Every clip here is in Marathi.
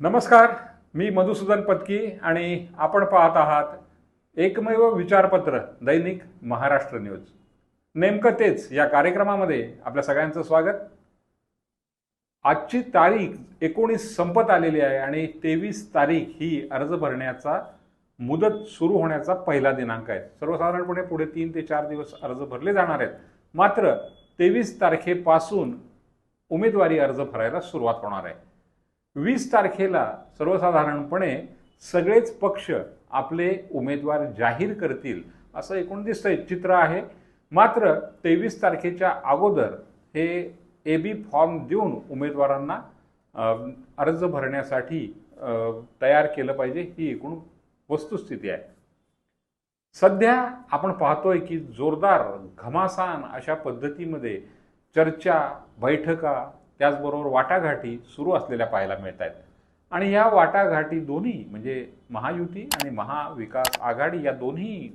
नमस्कार, मी मधुसूदन पत्की आणि आपण पाहत आहात एकमेव विचारपत्र दैनिक महाराष्ट्र न्यूज। नेमकं तेच या कार्यक्रमामध्ये आपल्या सगळ्यांचं स्वागत। आजची तारीख 19 संपत आलेली आहे आणि 23 तारीख ही अर्ज भरण्याचा मुदत सुरू होण्याचा पहिला दिनांक आहे। सर्वसाधारणपणे पुढे 3 ते 4 दिवस अर्ज भरले जाणार आहेत। मात्र 23 तारखेपासून उमेदवारी अर्ज भरायला सुरुवात होणार आहे। 20 तारखेला सर्वसाधारणपणे सगळेच पक्ष आपले उमेदवार जाहीर करतील असं एकूण दिसतंय, चित्र आहे। मात्र 23 तारखेच्या अगोदर हे एबी फॉर्म देऊन उमेदवारांना अर्ज भरण्यासाठी तयार केलं पाहिजे, ही एकूण वस्तुस्थिती आहे। सध्या आपण पाहतोय की जोरदार घमासान अशा पद्धतीमध्ये चर्चा, बैठका, त्याचबरोबर वाटाघाटी सुरू असलेल्या पाहायला मिळत आहेत। आणि या वाटाघाटी दोन्ही म्हणजे महायुती आणि महाविकास आघाडी या दोन्ही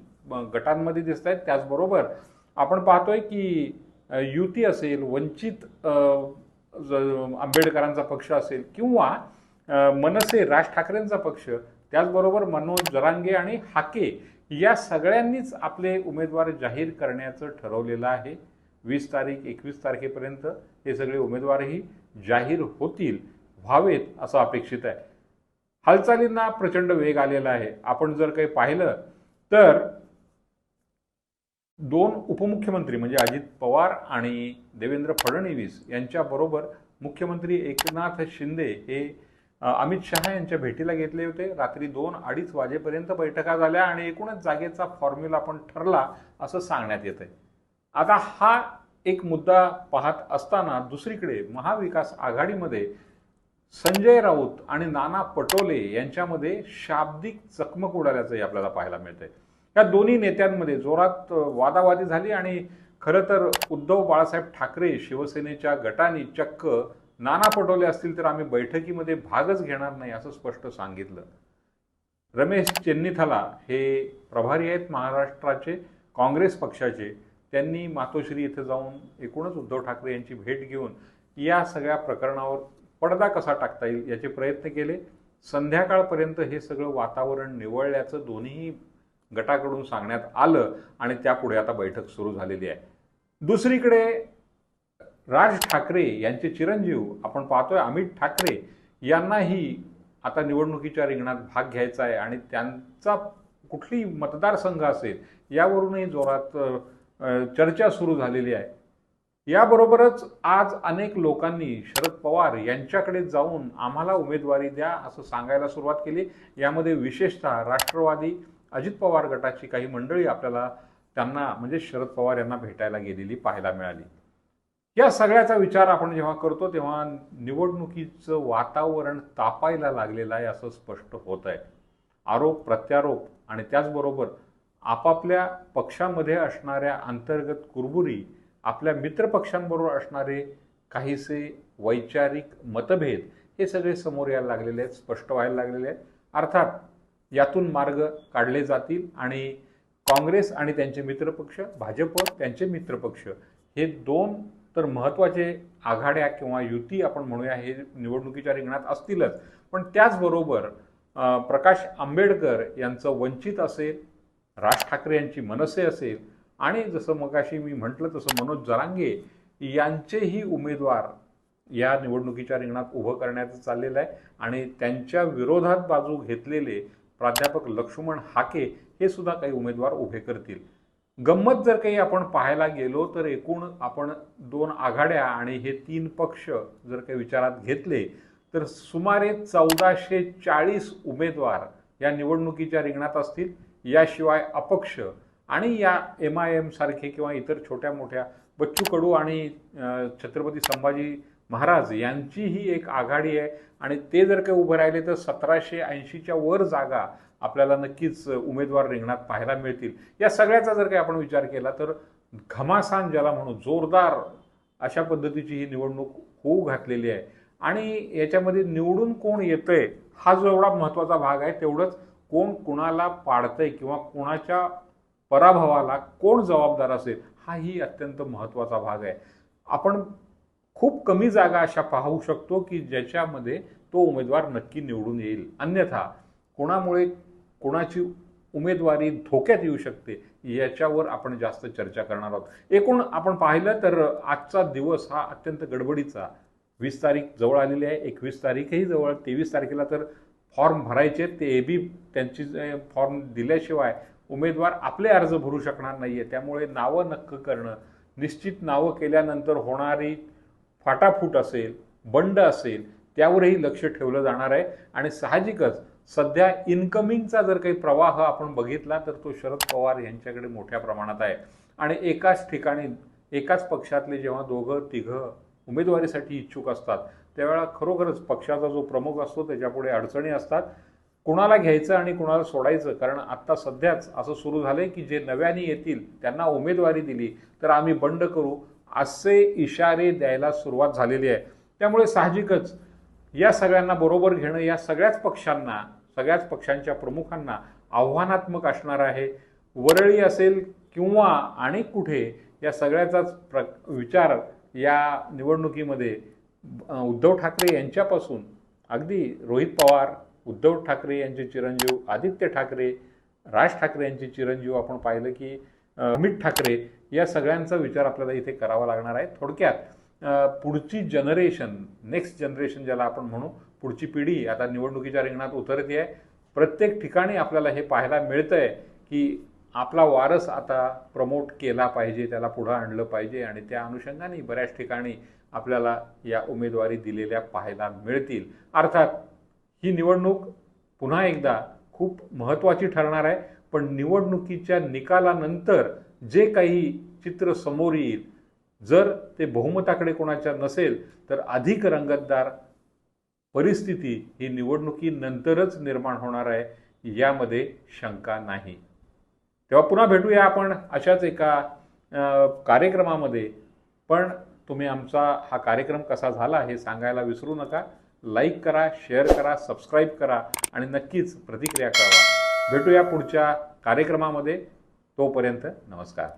गटांमध्ये दिसत आहेत। त्याचबरोबर आपण पाहतोय की युती असेल, वंचित आंबेडकरांचा पक्ष असेल किंवा मनसे राज ठाकरेंचा पक्ष, त्याचबरोबर मनोज जरांगे आणि हाके या सगळ्यांनीच आपले उमेदवार जाहीर करण्याचं ठरवलेलं आहे। 20 तारीख 21 तारखेपर्यंत हे सगळे उमेदवारही जाहीर व्हावेत असं अपेक्षित आहे। हालचालींना प्रचंड वेग आलेला आहे। आपण जर काही पाहिलं तर 2 उपमुख्यमंत्री म्हणजे अजित पवार आणि देवेंद्र फडणवीस यांच्याबरोबर मुख्यमंत्री एकनाथ शिंदे हे अमित शहा यांच्या भेटीला घेतले होते। रात्री 2-2:30 वाजेपर्यंत बैठका झाल्या आणि एकूणच जागेचा फॉर्म्युला पण ठरला असं सांगण्यात येतंय। आता हा एक मुद्दा पाहत असताना दुसरीकडे महाविकास आघाडीमध्ये संजय राऊत आणि नाना पटोले यांच्यामध्ये शाब्दिक चकमक उडाल्याचंही आपल्याला पाहायला मिळतंय। या दोन्ही नेत्यांमध्ये जोरात वादावादी झाली आणि खरं तर उद्धव बाळासाहेब ठाकरे शिवसेनेच्या गटाने चक्क नाना पटोले असतील तर आम्ही बैठकीमध्ये भागच घेणार नाही असं स्पष्ट सांगितलं। रमेश चेन्नीथाला हे प्रभारी आहेत महाराष्ट्राचे काँग्रेस पक्षाचे, त्यांनी मातोश्री येथे जाऊन एकूणच उद्धव ठाकरे यांची भेट घेऊन या सगळ्या प्रकरणावर पडदा कसा टाकता येईल याचे प्रयत्न केले। संध्याकाळपर्यंत हे सगळं वातावरण निवळल्याचं दोन्ही गटाकडून सांगण्यात आलं आणि त्यापुढे आता बैठक सुरू झालेली आहे। दुसरीकडे राज ठाकरे यांचे चिरंजीव आपण पाहतोय अमित ठाकरे यांनाही आता निवडणुकीच्या रिंगणात भाग घ्यायचा आहे आणि त्यांचा कुठली मतदारसंघ असेल यावरूनही जोरात चर्चा सुरू झालेली आहे। याबरोबरच आज अनेक लोकांनी शरद पवार यांच्याकडे जाऊन आम्हाला उमेदवारी द्या असं सांगायला सुरुवात केली। यामध्ये विशेषतः राष्ट्रवादी अजित पवार गटाची काही मंडळी आपल्याला त्यांना म्हणजे शरद पवार यांना भेटायला गेलेली पाहायला मिळाली। या सगळ्याचा विचार आपण जेव्हा करतो तेव्हा निवडणुकीचं वातावरण तापायला लागलेलं आहे असं स्पष्ट होत आहे। आरोप प्रत्यारोप आणि त्याचबरोबर आपापल्या पक्षामध्ये असणाऱ्या अंतर्गत कुरबुरी, आपल्या मित्रपक्षांबरोबर असणारे काहीसे वैचारिक मतभेद हे सगळे समोर यायला लागलेले आहेत, स्पष्ट व्हायला लागलेले आहेत। अर्थात यातून मार्ग काढले जातील आणि काँग्रेस आणि त्यांचे मित्रपक्ष, भाजप त्यांचे मित्रपक्ष हे 2 तर महत्त्वाचे आघाड्या किंवा युती आपण म्हणूया हे निवडणुकीच्या रिंगणात असतीलच। पण त्याचबरोबर प्रकाश आंबेडकर यांचं वंचित असेल, राज ठाकरे यांची मनसे असेल आणि जसं मगाशी मी म्हटलं तसं मनोज जरांगे यांचेही उमेदवार या निवडणुकीच्या रिंगणात उभं करण्याचं चाललेलं आहे आणि त्यांच्या विरोधात बाजू घेतलेले प्राध्यापक लक्ष्मण हाके हे सुद्धा काही उमेदवार उभे करतील। गंमत जर काही आपण पाहायला गेलो तर एकूण आपण 2 आघाड्या आणि हे 3 पक्ष जर काही विचारात घेतले तर सुमारे 1440 उमेदवार या निवडणुकीच्या रिंगणात असतील। याशिवाय अपक्ष आणि या MIM सारखे किंवा इतर छोट्या मोठ्या बच्चू कडू आणि छत्रपती संभाजी महाराज यांचीही एक आघाडी आहे आणि ते जर काही उभे राहिले तर 1780च्या वर जागा आपल्याला नक्कीच उमेदवार रिंगणात पाहायला मिळतील। या सगळ्याचा जर काही आपण विचार केला तर घमासान ज्याला म्हणू जोरदार अशा पद्धतीची ही निवडणूक होऊ घातलेली आहे आणि याच्यामध्ये निवडून कोण येतंय हा जो एवढा महत्त्वाचा भाग आहे तेवढंच कोण कुणाला पाडतंय किंवा कोणाच्या पराभवाला कोण जबाबदार असेल हाही अत्यंत महत्त्वाचा भाग आहे। आपण खूप कमी जागा अशा पाहू शकतो की ज्याच्यामध्ये तो उमेदवार नक्की निवडून येईल। अन्यथा कोणामुळे कोणाची उमेदवारी धोक्यात येऊ शकते याच्यावर आपण जास्त चर्चा करणार आहोत। एकूण आपण पाहिलं तर आजचा दिवस हा अत्यंत गडबडीचा, 20 तारीख जवळ आलेली आहे, 21 तारीखही जवळ, 23 तारखेला तर फॉर्म भरायचे, ते बी त्यांची फॉर्म दिल्याशिवाय उमेदवार आपले अर्ज भरू शकणार नाहीये। त्यामुळे नावं नक्क करणं, निश्चित नावं केल्यानंतर होणारी फाटाफूट असेल, बंड असेल, त्यावरही लक्ष ठेवलं जाणार आहे। आणि साहजिकच सध्या इन्कमिंगचा जर काही प्रवाह आपण बघितला तर तो शरद पवार यांच्याकडे मोठ्या प्रमाणात आहे। आणि एकाच ठिकाणी एकाच पक्षातले जेव्हा दोघं तिघं उमेदवारीसाठी इच्छुक असतात त्यावेळेला खरोखरच पक्षाचा जो प्रमुख असतो त्याच्यापुढे अडचणी असतात, कुणाला घ्यायचं आणि कुणाला सोडायचं। कारण आता सध्याच असं सुरू झालंय की जे नव्याने येतील त्यांना उमेदवारी दिली तर आम्ही बंड करू, असे इशारे द्यायला सुरुवात झालेली आहे। त्यामुळे साहजिकच या सगळ्यांना बरोबर घेणं या सगळ्याच पक्षांना, सगळ्याच पक्षांच्या प्रमुखांना आव्हानात्मक असणार आहे। वरळी असेल किंवा आणि कुठे या सगळ्याचाच विचार या निवडणुकीमध्ये उद्धव ठाकरे यांच्यापासून अगदी रोहित पवार, उद्धव ठाकरे यांचे चिरंजीव आदित्य ठाकरे, राज ठाकरे यांचे चिरंजीव आपण पाहिलं की अमित ठाकरे, या सगळ्यांचा विचार आपल्याला इथे करावा लागणार आहे। थोडक्यात पुढची जनरेशन, नेक्स्ट जनरेशन ज्याला आपण म्हणू, पुढची पिढी आता निवडणुकीच्या रिंगणात उतरते आहे। प्रत्येक ठिकाणी आपल्याला हे पाहायला मिळतंय की आपला वारस आता प्रमोट केला पाहिजे, त्याला पुढे आणलं पाहिजे आणि त्या अनुषंगाने बऱ्याच ठिकाणी आपल्याला या उमेदवारी दिलेल्या पाहायला मिळतील। अर्थात ही निवडणूक पुन्हा एकदा खूप महत्त्वाची ठरणार आहे, पण निवडणुकीच्या निकालानंतर जे काही चित्र समोर येईल, जर ते बहुमताकडे कोणाच्या नसेल तर अधिक रंगतदार परिस्थिती ही निवडणुकीनंतरच निर्माण होणार आहे, यामध्ये शंका नाही। तेव्हा पुन्हा भेटूया आपण अशाच एका कार्यक्रमामध्ये। पण तुम्ही आमचा हा कार्यक्रम कसा झाला हे सांगायला विसरू नका। लाईक करा, शेअर करा, सबस्क्राईब करा आणि नक्कीच प्रतिक्रिया कळवा। भेटूया पुढच्या कार्यक्रमामध्ये, तोपर्यंत नमस्कार।